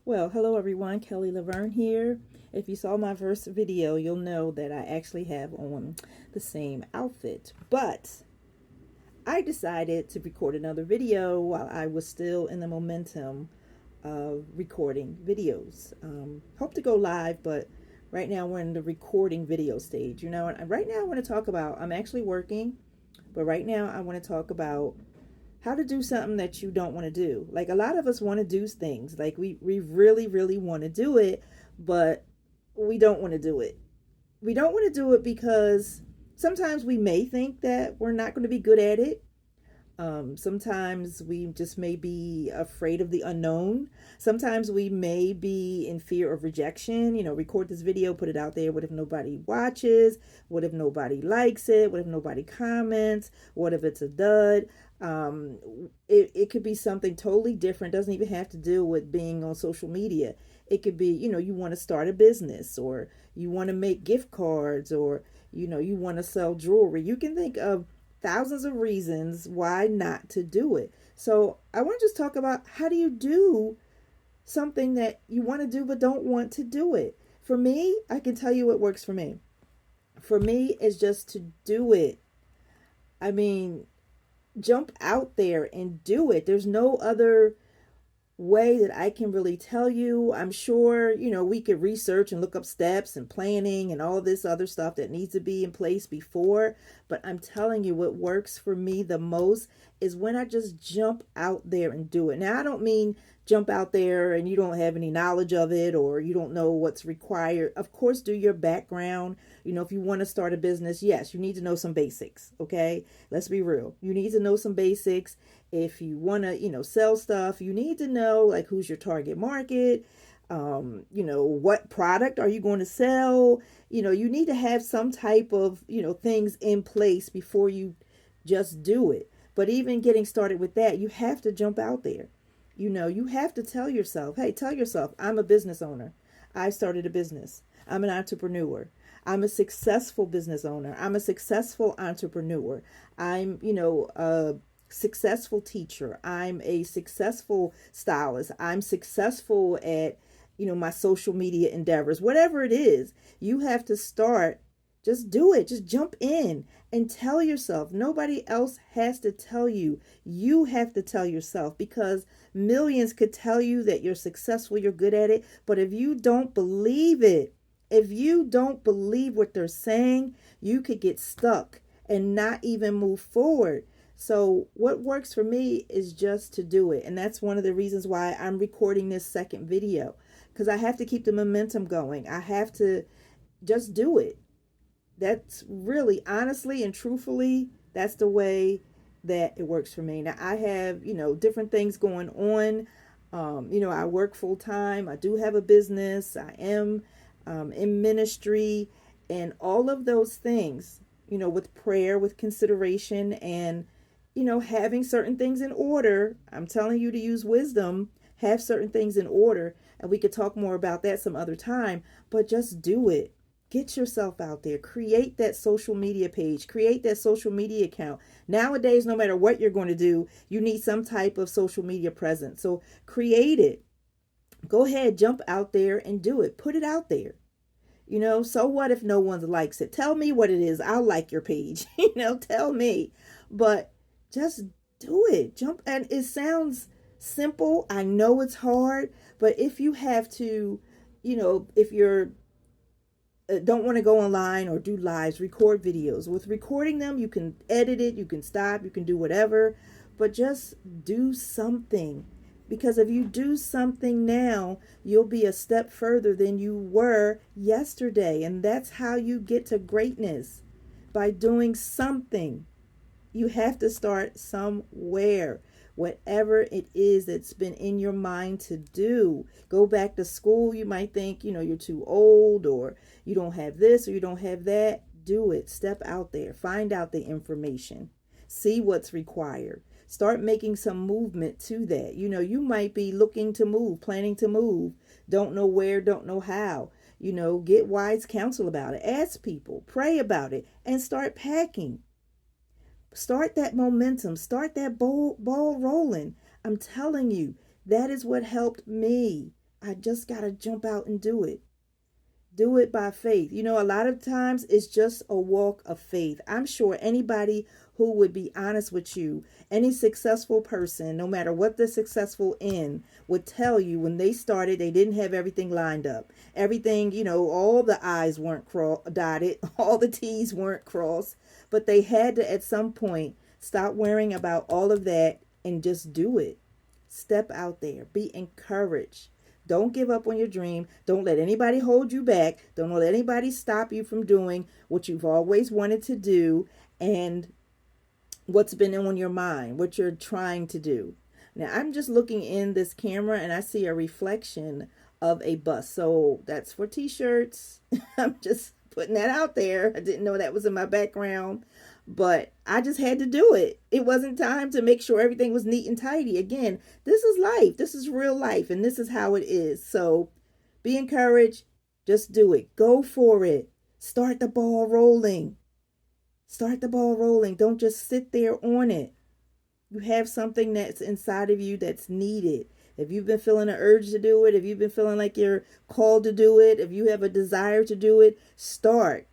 Well, hello everyone, Kelly Laverne here. If you saw my first video, you'll know that I actually have on the same outfit. But I decided to record another video while I was still in the momentum of recording videos. Hope to go live, but right now we're in the recording video stage. And right now I want to talk about, I'm actually working, but right now I want to talk about how to do something that you don't want to do. Like a lot of us want to do things. Like we really, really want to do it, but we don't want to do it. We don't want to do it because sometimes we may think that we're not going to be good at it. Sometimes we just may be afraid of the unknown. Sometimes we may be in fear of rejection. Record this video, put it out there. What if nobody watches? What if nobody likes it? What if nobody comments? What if it's a dud? It could be something totally different. Doesn't even have to do with being on social media. It could be, you want to start a business, or you want to make gift cards, or, you want to sell jewelry. You can think of thousands of reasons why not to do it. So I want to just talk about, how do you do something that you want to do but don't want to do it? For me, I can tell you what works for me. For me, it's just to do it. I mean, jump out there and do it. There's no other way that I can really tell you. I'm sure, we could research and look up steps and planning and all this other stuff that needs to be in place before. But I'm telling you, what works for me the most is when I just jump out there and do it. Now, I don't mean jump out there and you don't have any knowledge of it, or you don't know what's required. Of course, do your background. If you want to start a business, yes, you need to know some basics. Okay. Let's be real. You need to know some basics. If you want to, sell stuff, you need to know, like, who's your target market. What product are you going to sell? You need to have some type of, things in place before you just do it. But even getting started with that, you have to jump out there. You have to tell yourself, hey, tell yourself, I'm a business owner. I started a business. I'm an entrepreneur. I'm a successful business owner. I'm a successful entrepreneur. I'm, a successful teacher. I'm a successful stylist. I'm successful at, my social media endeavors. Whatever it is, you have to start. Just do it. Just jump in and tell yourself. Nobody else has to tell you. You have to tell yourself, because millions could tell you that you're successful, you're good at it. But if you don't believe it, if you don't believe what they're saying, you could get stuck and not even move forward. So what works for me is just to do it. And that's one of the reasons why I'm recording this second video, because I have to keep the momentum going. I have to just do it. That's really, honestly and truthfully, that's the way that it works for me. Now, I have, different things going on. I work full time. I do have a business. I am in ministry, and all of those things, with prayer, with consideration, and, having certain things in order. I'm telling you to use wisdom, have certain things in order, and we could talk more about that some other time, but just do it. Get yourself out there. Create that social media page. Create that social media account. Nowadays, no matter what you're going to do, you need some type of social media presence. So create it. Go ahead, jump out there and do it. Put it out there. So what if no one likes it? Tell me what it is. I'll like your page. Tell me. But just do it. Jump. And it sounds simple. I know it's hard. But if you have to, if you're don't want to go online or do lives, record videos. With recording them, you can edit it, you can stop, you can do whatever, but just do something. Because if you do something now, you'll be a step further than you were yesterday. And that's how you get to greatness, by doing something. You have to start somewhere. Whatever it is that's been in your mind to do. Go back to school. You might think, you're too old, or you don't have this, or you don't have that. Do it. Step out there. Find out the information. See what's required. Start making some movement to that. You might be looking to move, planning to move. Don't know where, don't know how. Get wise counsel about it. Ask people. Pray about it. And start packing. Start that momentum. Start that ball rolling. I'm telling you, that is what helped me. I just got to jump out and do it. Do it by faith. You know, a lot of times it's just a walk of faith. I'm sure anybody who would be honest with you, any successful person, no matter what they're successful in, would tell you when they started, they didn't have everything lined up. Everything, you know, all the I's weren't dotted, all the T's weren't crossed, but they had to, at some point, stop worrying about all of that and just do it. Step out there. Be encouraged. Don't give up on your dream. Don't let anybody hold you back. Don't let anybody stop you from doing what you've always wanted to do and what's been on your mind, what you're trying to do. Now, I'm just looking in this camera and I see a reflection of a bus. So that's for t-shirts. I'm just putting that out there. I didn't know that was in my background, but I just had to do it. It wasn't time to make sure everything was neat and tidy. Again, this is life. This is real life, and this is how it is. So be encouraged. Just do it. Go for it. Start the ball rolling. Start the ball rolling. Don't just sit there on it. You have something that's inside of you that's needed. If you've been feeling an urge to do it, if you've been feeling like you're called to do it, if you have a desire to do it, start.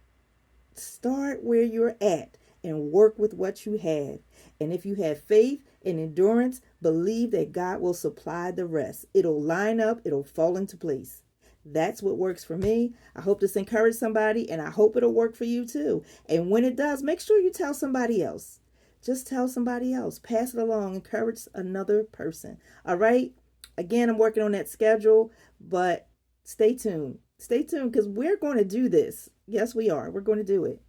Start where you're at and work with what you have. And if you have faith and endurance, believe that God will supply the rest. It'll line up. It'll fall into place. That's what works for me. I hope this encouraged somebody, and I hope it'll work for you too. And when it does, make sure you tell somebody else. Just tell somebody else. Pass it along. Encourage another person. All right? Again, I'm working on that schedule, but stay tuned. Stay tuned because we're going to do this. Yes, we are. We're going to do it.